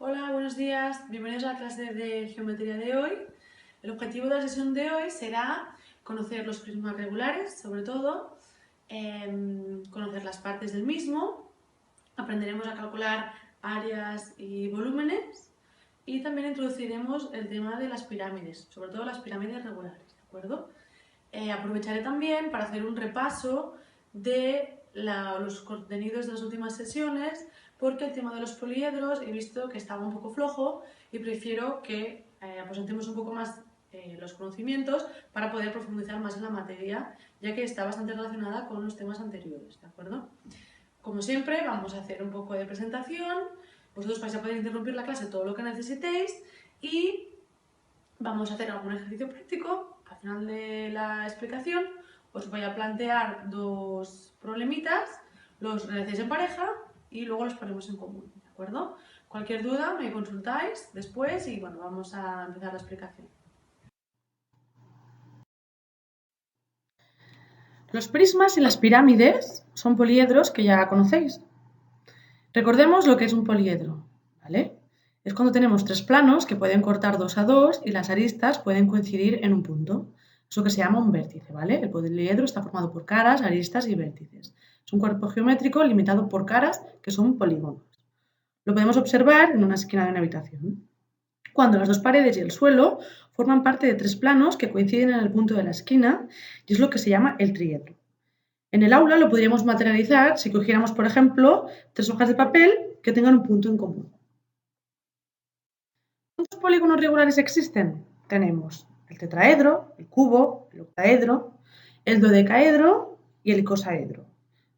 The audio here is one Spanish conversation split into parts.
Hola, buenos días. Bienvenidos a la clase de geometría de hoy. El objetivo de la sesión de hoy será conocer los prismas regulares, sobre todo, conocer las partes del mismo, aprenderemos a calcular áreas y volúmenes y también introduciremos el tema de las pirámides, sobre todo las pirámides regulares, ¿de acuerdo? Aprovecharé también para hacer un repaso de los contenidos de las últimas sesiones, porque el tema de los poliedros he visto que estaba un poco flojo y prefiero que aposentemos un poco más los conocimientos para poder profundizar más en la materia, ya que está bastante relacionada con los temas anteriores, ¿de acuerdo? Como siempre, vamos a hacer un poco de presentación, vosotros vais a poder interrumpir la clase todo lo que necesitéis y vamos a hacer algún ejercicio práctico. Al final de la explicación os voy a plantear dos problemitas, los realicéis en pareja y luego los ponemos en común, ¿de acuerdo? Cualquier duda me consultáis después y bueno, vamos a empezar la explicación. Los prismas y las pirámides son poliedros que ya conocéis. Recordemos lo que es un poliedro, ¿vale? Es cuando tenemos tres planos que pueden cortar dos a dos y las aristas pueden coincidir en un punto. Eso que se llama un vértice, ¿vale? El poliedro está formado por caras, aristas y vértices. Es un cuerpo geométrico limitado por caras que son polígonos. Lo podemos observar en una esquina de una habitación. Cuando las dos paredes y el suelo forman parte de tres planos que coinciden en el punto de la esquina y es lo que se llama el triedro. En el aula lo podríamos materializar si cogiéramos, por ejemplo, tres hojas de papel que tengan un punto en común. ¿Cuántos polígonos regulares existen? Tenemos el tetraedro, el cubo, el octaedro, el dodecaedro y el icosaedro.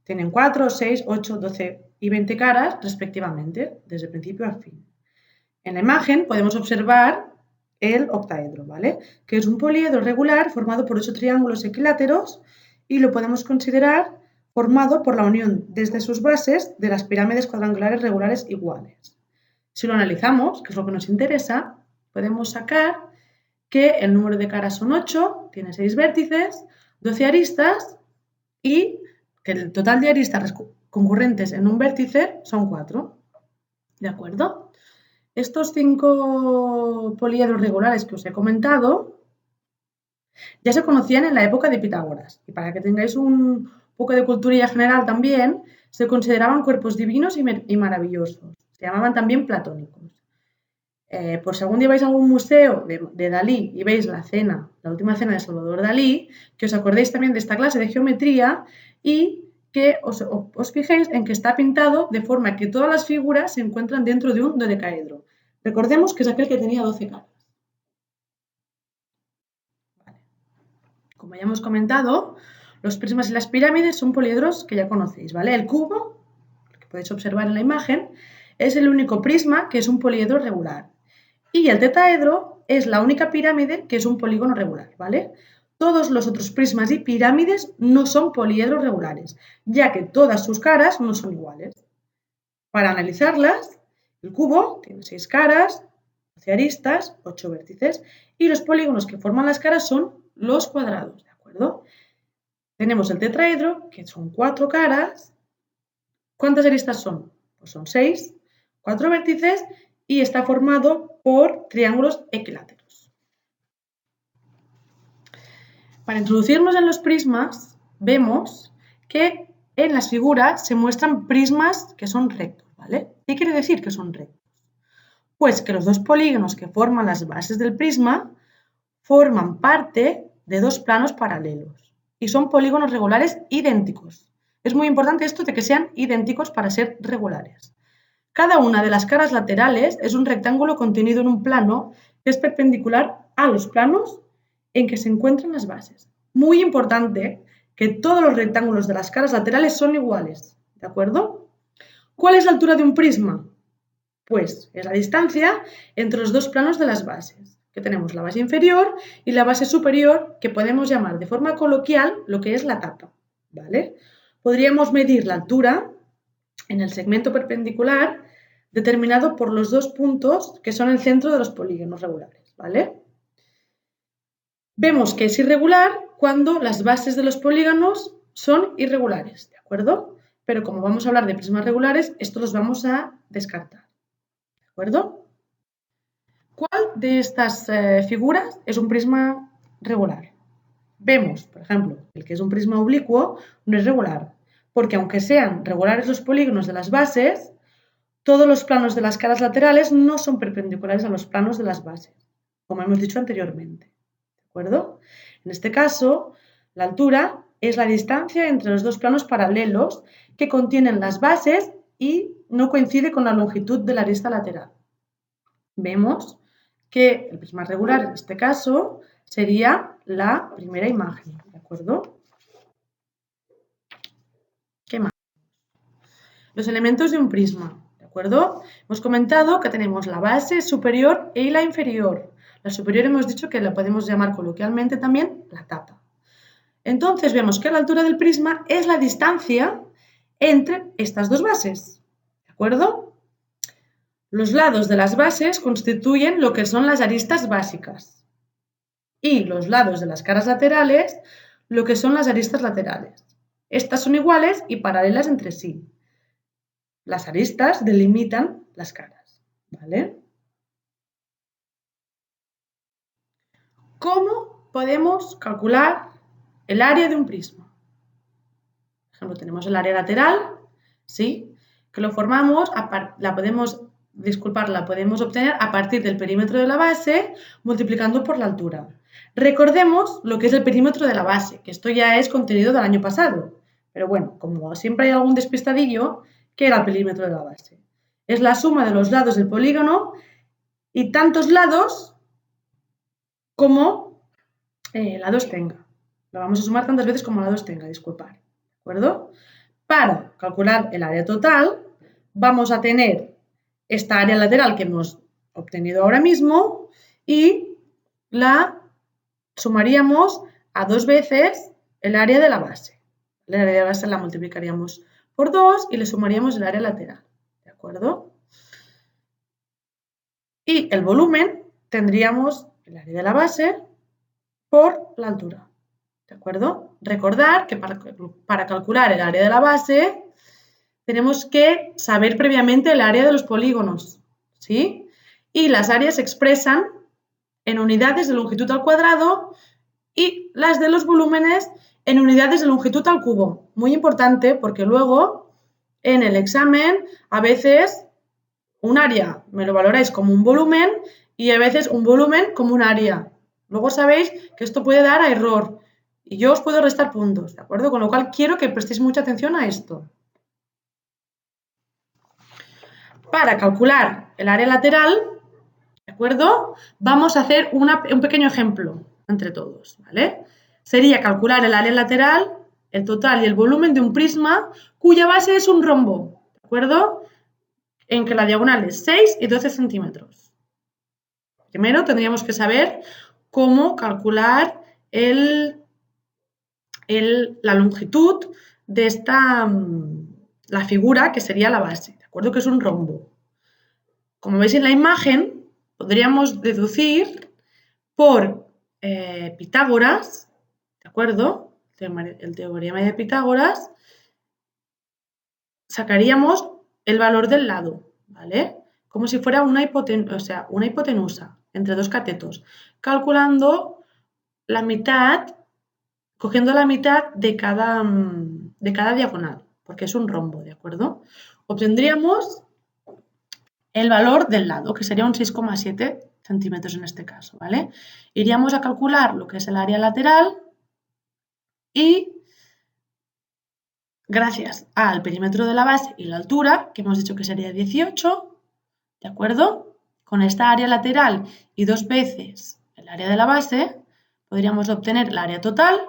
Tienen 4, 6, 8, 12 y 20 caras respectivamente, desde principio a fin. En la imagen podemos observar el octaedro, ¿vale? Que es un poliedro regular formado por 8 triángulos equiláteros y lo podemos considerar formado por la unión desde sus bases de las pirámides cuadrangulares regulares iguales. Si lo analizamos, que es lo que nos interesa, podemos sacar que el número de caras son 8, tiene 6 vértices, 12 aristas y que el total de aristas concurrentes en un vértice son 4. ¿De acuerdo? Estos 5 poliedros regulares que os he comentado ya se conocían en la época de Pitágoras. Y para que tengáis un poco de cultura general también, se consideraban cuerpos divinos y maravillosos. Se llamaban también platónicos. Por si algún día vais a algún museo de Dalí y veis la última cena de Salvador Dalí, que os acordéis también de esta clase de geometría y que os fijéis en que está pintado de forma que todas las figuras se encuentran dentro de un dodecaedro. Recordemos que es aquel que tenía 12 caras. Vale. Como ya hemos comentado, los prismas y las pirámides son poliedros que ya conocéis, ¿vale? El cubo, que podéis observar en la imagen, es el único prisma que es un poliedro regular. Y el tetraedro es la única pirámide que es un polígono regular, ¿vale? Todos los otros prismas y pirámides no son poliedros regulares, ya que todas sus caras no son iguales. Para analizarlas, el cubo tiene 6 caras, 12 aristas, 8 vértices, y los polígonos que forman las caras son los cuadrados, ¿de acuerdo? Tenemos el tetraedro, que son 4 caras. ¿Cuántas aristas son? Pues son 6, 4 vértices y está formado por triángulos equiláteros. Para introducirnos en los prismas, vemos que en las figuras se muestran prismas que son rectos, ¿vale? ¿Qué quiere decir que son rectos? Pues que los dos polígonos que forman las bases del prisma forman parte de dos planos paralelos y son polígonos regulares idénticos. Es muy importante esto de que sean idénticos para ser regulares. Cada una de las caras laterales es un rectángulo contenido en un plano que es perpendicular a los planos en que se encuentran las bases. Muy importante que todos los rectángulos de las caras laterales son iguales, ¿de acuerdo? ¿Cuál es la altura de un prisma? Pues es la distancia entre los dos planos de las bases, que tenemos la base inferior y la base superior, que podemos llamar de forma coloquial lo que es la tapa, ¿vale? Podríamos medir la altura en el segmento perpendicular determinado por los dos puntos que son el centro de los polígonos regulares, ¿vale? Vemos que es irregular cuando las bases de los polígonos son irregulares, ¿de acuerdo? Pero como vamos a hablar de prismas regulares, estos los vamos a descartar, ¿de acuerdo? ¿Cuál de estas figuras es un prisma regular? Vemos, por ejemplo, el que es un prisma oblicuo no es regular, porque aunque sean regulares los polígonos de las bases, todos los planos de las caras laterales no son perpendiculares a los planos de las bases, como hemos dicho anteriormente. ¿De acuerdo? En este caso, la altura es la distancia entre los dos planos paralelos que contienen las bases y no coincide con la longitud de la arista lateral. Vemos que el prisma regular en este caso sería la primera imagen, ¿de acuerdo? ¿Qué más? Los elementos de un prisma, ¿de acuerdo? Hemos comentado que tenemos la base superior y la inferior. La superior hemos dicho que la podemos llamar coloquialmente también la tapa. Entonces vemos que la altura del prisma es la distancia entre estas dos bases, ¿de acuerdo? Los lados de las bases constituyen lo que son las aristas básicas y los lados de las caras laterales lo que son las aristas laterales. Estas son iguales y paralelas entre sí. Las aristas delimitan las caras, ¿vale? ¿Cómo podemos calcular el área de un prisma? Por ejemplo, tenemos el área lateral, ¿sí? Que lo formamos, la podemos obtener a partir del perímetro de la base multiplicando por la altura. Recordemos lo que es el perímetro de la base, que esto ya es contenido del año pasado. Pero bueno, como siempre hay algún despistadillo, ¿qué era el perímetro de la base? Es la suma de los lados del polígono y tantos lados como lados tenga. Lo vamos a sumar tantas veces como lados tenga, disculpad. ¿De acuerdo? Para calcular el área total, vamos a tener esta área lateral que hemos obtenido ahora mismo y la sumaríamos a 2 veces el área de la base. El área de la base la multiplicaríamos por 2 y le sumaríamos el área lateral. ¿De acuerdo? Y el volumen tendríamos el área de la base por la altura. ¿De acuerdo? Recordar que para calcular el área de la base tenemos que saber previamente el área de los polígonos, ¿sí? Y las áreas se expresan en unidades de longitud al cuadrado y las de los volúmenes en unidades de longitud al cubo. Muy importante porque luego en el examen a veces un área me lo valoráis como un volumen y a veces un volumen como un área. Luego sabéis que esto puede dar a error y yo os puedo restar puntos, ¿de acuerdo? Con lo cual quiero que prestéis mucha atención a esto. Para calcular el área lateral, ¿de acuerdo? Vamos a hacer un pequeño ejemplo entre todos, ¿vale? Sería calcular el área lateral, el total y el volumen de un prisma cuya base es un rombo, ¿de acuerdo? En que la diagonal es 6 y 12 centímetros. Primero tendríamos que saber cómo calcular la longitud de la figura que sería la base, ¿de acuerdo? Que es un rombo. Como veis en la imagen, podríamos deducir por Pitágoras, ¿de acuerdo? El teorema de Pitágoras, sacaríamos el valor del lado, ¿vale? Como si fuera una hipotenusa entre dos catetos, calculando la mitad, cogiendo la mitad de cada diagonal, porque es un rombo, ¿de acuerdo? Obtendríamos el valor del lado, que sería un 6,7 centímetros en este caso, ¿vale? Iríamos a calcular lo que es el área lateral y gracias al perímetro de la base y la altura, que hemos dicho que sería 18, ¿de acuerdo? Con esta área lateral y 2 veces el área de la base, podríamos obtener el área total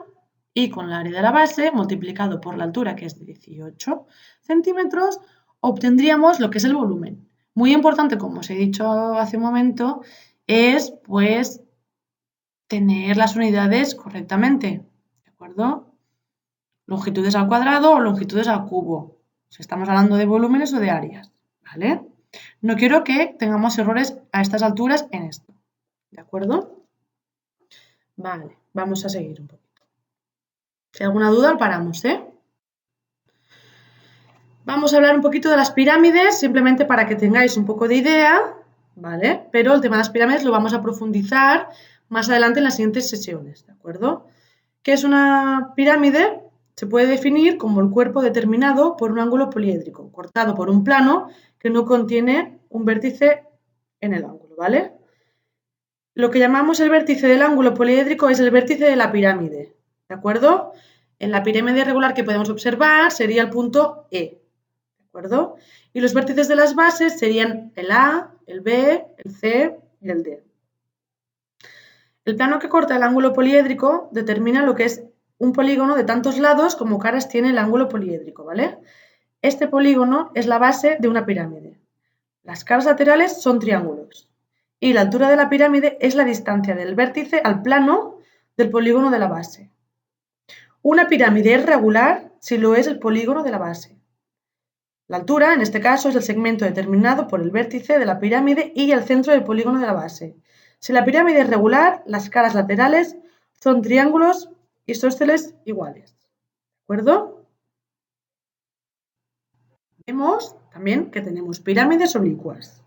y con el área de la base multiplicado por la altura, que es de 18 centímetros, obtendríamos lo que es el volumen. Muy importante, como os he dicho hace un momento, es pues tener las unidades correctamente, ¿de acuerdo? Longitudes al cuadrado o longitudes al cubo, si estamos hablando de volúmenes o de áreas, ¿vale? No quiero que tengamos errores a estas alturas en esto, ¿de acuerdo? Vale, vamos a seguir un poquito. Si hay alguna duda, paramos, ¿eh? Vamos a hablar un poquito de las pirámides, simplemente para que tengáis un poco de idea, ¿vale? Pero el tema de las pirámides lo vamos a profundizar más adelante en las siguientes sesiones, ¿de acuerdo? ¿Qué es una pirámide? Se puede definir como el cuerpo determinado por un ángulo poliédrico, cortado por un plano que no contiene un vértice en el ángulo, ¿vale? Lo que llamamos el vértice del ángulo poliédrico es el vértice de la pirámide, ¿de acuerdo? En la pirámide regular que podemos observar sería el punto E, ¿de acuerdo? Y los vértices de las bases serían el A, el B, el C y el D. El plano que corta el ángulo poliédrico determina lo que es un polígono de tantos lados como caras tiene el ángulo poliédrico, ¿vale? Este polígono es la base de una pirámide. Las caras laterales son triángulos y la altura de la pirámide es la distancia del vértice al plano del polígono de la base. Una pirámide es regular si lo es el polígono de la base. La altura, en este caso, es el segmento determinado por el vértice de la pirámide y el centro del polígono de la base. Si la pirámide es regular, las caras laterales son triángulos isósceles iguales. ¿De acuerdo? Vemos también que tenemos pirámides oblicuas.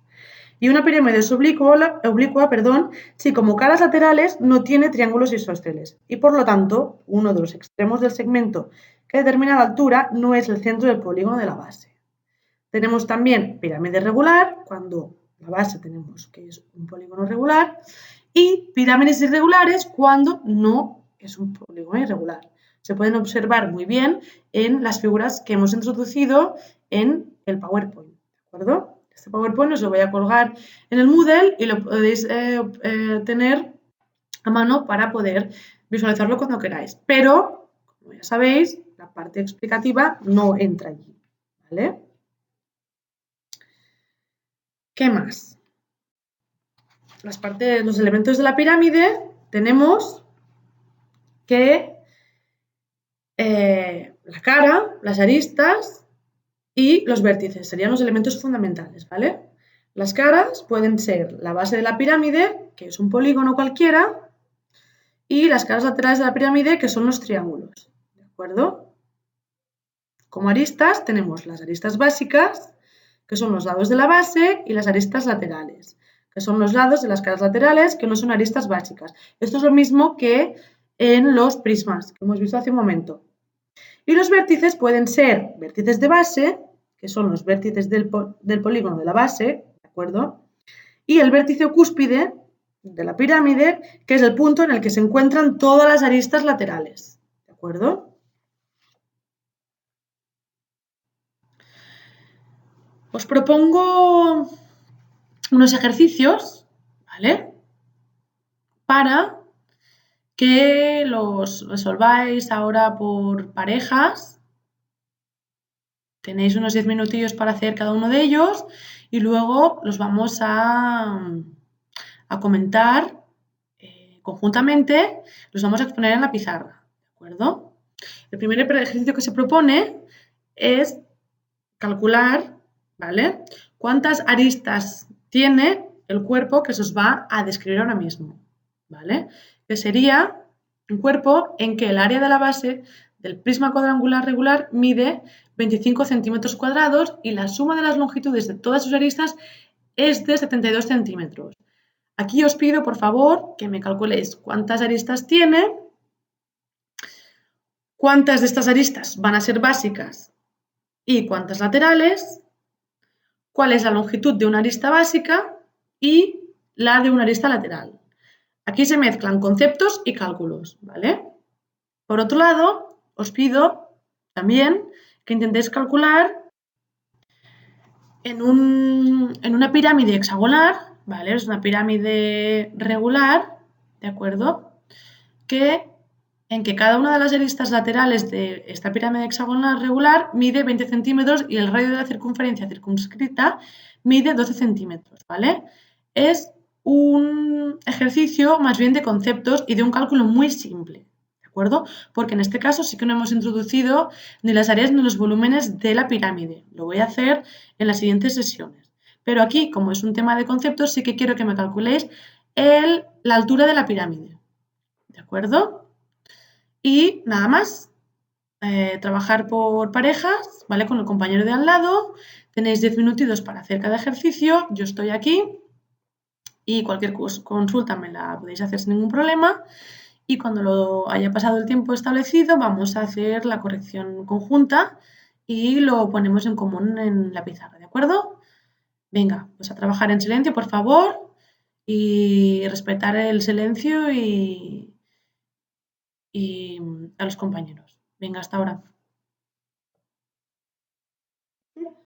Y una pirámide oblicua, si como caras laterales no tiene triángulos isósceles y por lo tanto uno de los extremos del segmento que determina la altura no es el centro del polígono de la base. Tenemos también pirámide regular, cuando la base tenemos que es un polígono regular, y pirámides irregulares cuando no es un polígono irregular. Se pueden observar muy bien en las figuras que hemos introducido en el PowerPoint, ¿de acuerdo? Este PowerPoint os lo voy a colgar en el Moodle y lo podéis tener a mano para poder visualizarlo cuando queráis. Pero, como ya sabéis, la parte explicativa no entra allí, ¿vale? ¿Qué más? Los elementos de la pirámide tenemos que la cara, las aristas y los vértices serían los elementos fundamentales, ¿vale? Las caras pueden ser la base de la pirámide, que es un polígono cualquiera, y las caras laterales de la pirámide, que son los triángulos, ¿de acuerdo? Como aristas tenemos las aristas básicas, que son los lados de la base, y las aristas laterales, que son los lados de las caras laterales, que no son aristas básicas. Esto es lo mismo que en los prismas, que hemos visto hace un momento. Y los vértices pueden ser vértices de base, que son los vértices del polígono de la base, ¿de acuerdo? Y el vértice cúspide de la pirámide, que es el punto en el que se encuentran todas las aristas laterales, ¿de acuerdo? Os propongo unos ejercicios, ¿vale? Para que los resolváis ahora por parejas. Tenéis unos 10 minutillos para hacer cada uno de ellos y luego los vamos a comentar conjuntamente, los vamos a exponer en la pizarra, ¿de acuerdo? El primer ejercicio que se propone es calcular, ¿vale?, cuántas aristas tiene el cuerpo que se os va a describir ahora mismo, ¿vale? Que sería un cuerpo en que el área de la base del prisma cuadrangular regular mide 25 centímetros cuadrados y la suma de las longitudes de todas sus aristas es de 72 centímetros. Aquí os pido, por favor, que me calculéis cuántas aristas tiene, cuántas de estas aristas van a ser básicas y cuántas laterales, cuál es la longitud de una arista básica y la de una arista lateral. Aquí se mezclan conceptos y cálculos, ¿vale? Por otro lado, os pido también que intentéis calcular en una pirámide hexagonal, ¿vale? Es una pirámide regular, ¿de acuerdo? En que cada una de las aristas laterales de esta pirámide hexagonal regular mide 20 centímetros y el radio de la circunferencia circunscrita mide 12 centímetros, ¿vale? Es un ejercicio más bien de conceptos y de un cálculo muy simple, ¿de acuerdo? Porque en este caso sí que no hemos introducido ni las áreas ni los volúmenes de la pirámide. Lo voy a hacer en las siguientes sesiones. Pero aquí, como es un tema de conceptos, sí que quiero que me calculéis la altura de la pirámide, ¿de acuerdo? Y nada más. trabajar por parejas, ¿vale? Con el compañero de al lado. Tenéis 10 minutitos para hacer cada ejercicio. Yo estoy aquí y cualquier consulta me la podéis hacer sin ningún problema. Y cuando lo haya pasado el tiempo establecido, vamos a hacer la corrección conjunta y lo ponemos en común en la pizarra, ¿de acuerdo? Venga, pues a trabajar en silencio, por favor, y respetar el silencio y a los compañeros. Venga, hasta ahora.